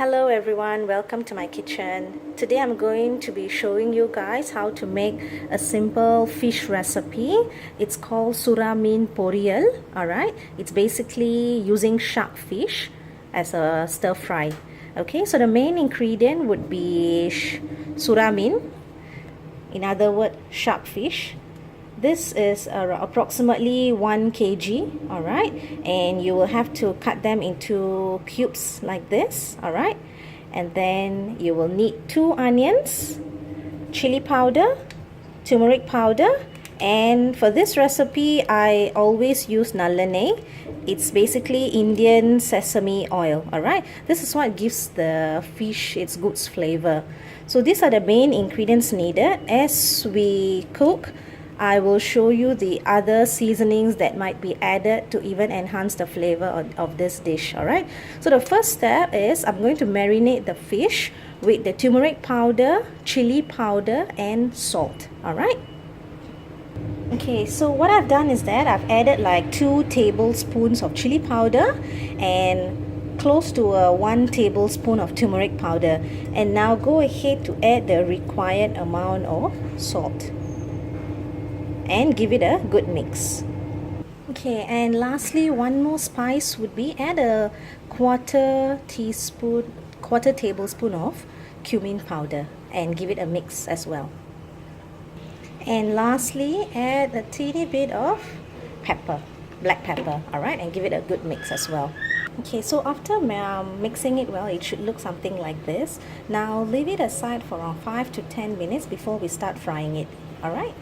Hello everyone, welcome to my kitchen. Today I'm going to be showing you guys how to make a simple fish recipe. It's called Sura Meen Poriyal. Alright, it's basically using sharkfish as a stir fry. Okay, so the main ingredient would be Sura Meen, in other words sharkfish. This is approximately 1 kg, alright, and you will have to cut them into cubes like this, alright, and then you will need 2 onions, chili powder, turmeric powder, and for this recipe I always use nalene. It's basically Indian sesame oil, alright. This is what gives the fish its good flavor. So these are the main ingredients needed. As we cook, I will show you the other seasonings that might be added to even enhance the flavor of this dish. Alright, so the first step is I'm going to marinate the fish with the turmeric powder, chili powder, and salt. Alright. Okay, so what I've done is that I've added like 2 tablespoons of chili powder and close to 1 tablespoon of turmeric powder. And now go ahead to add the required amount of salt and give it a good mix. Okay, and lastly, one more spice would be add a quarter tablespoon of cumin powder and give it a mix as well. And lastly, add a teeny bit of pepper, black pepper, alright, and give it a good mix as well. Okay, so after mixing it well, it should look something like this. Now leave it aside for around 5 to 10 minutes before we start frying it, alright.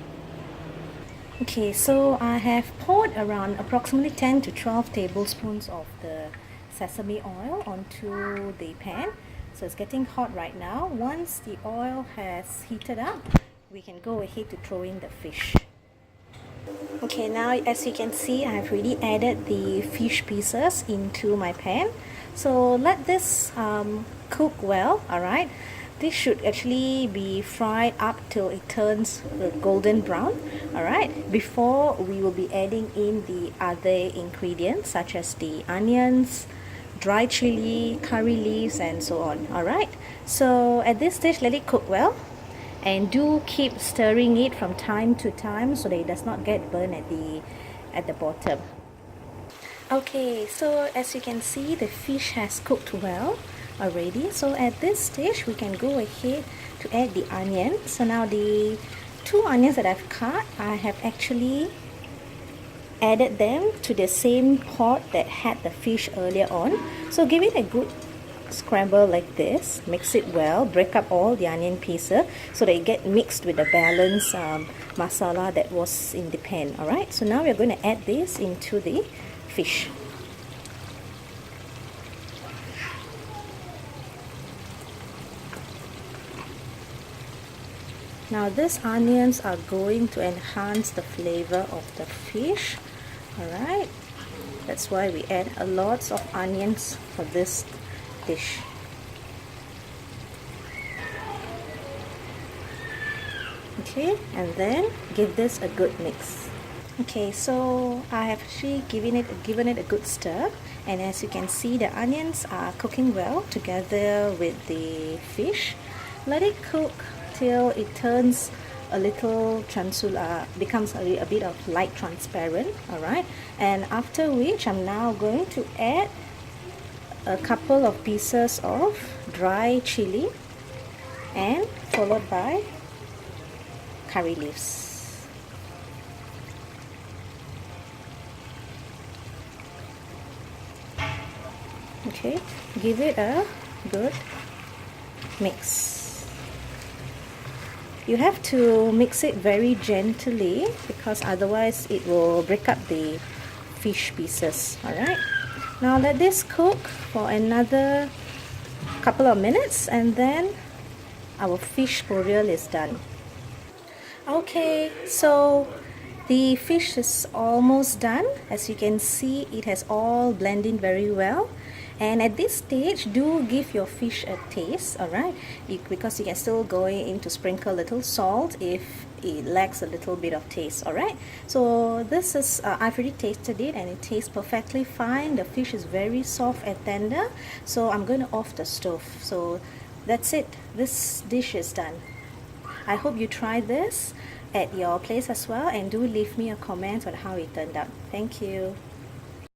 Okay, so I have poured around approximately 10 to 12 tablespoons of the sesame oil onto the pan. So it's getting hot right now. Once the oil has heated up, we can go ahead to throw in the fish. Okay, now as you can see, I've already added the fish pieces into my pan. So let this cook well, alright. This should actually be fried up till it turns golden brown, alright, before we will be adding in the other ingredients such as the onions, dry chili, curry leaves, and so on, alright. So at this stage, let it cook well, and do keep stirring it from time to time so that it does not get burned at the bottom. Okay, so as you can see, the fish has cooked well already. So at this stage we can go ahead to add the onion. So now the 2 onions that I've cut, I have actually added them to the same pot that had the fish earlier on. So give it a good scramble like this, mix it well, break up all the onion pieces so that it get mixed with the balanced masala that was in the pan. Alright, so now we're going to add this into the fish. Now these onions are going to enhance the flavor of the fish, alright. That's why we add a lot of onions for this dish. Okay, and then give this a good mix. Okay, so I have actually given it a good stir, and as you can see, the onions are cooking well together with the fish. Let it cook till it turns a little becomes a bit of light transparent, alright, and after which I'm now going to add a couple of pieces of dry chili and followed by curry leaves. Okay, give it a good mix. You have to mix it very gently because otherwise it will break up the fish pieces. Alright, now let this cook for another couple of minutes and then our fish poriyal is done. Okay, so the fish is almost done. As you can see, it has all blended in very well. And at this stage, do give your fish a taste, alright, because you can still go in to sprinkle a little salt if it lacks a little bit of taste. Alright, so this is I've already tasted it and it tastes perfectly fine. The fish is very soft and tender, so I'm going to off the stove. So that's it, this dish is done. I hope you try this at your place as well, and do leave me a comment on how it turned out. Thank you.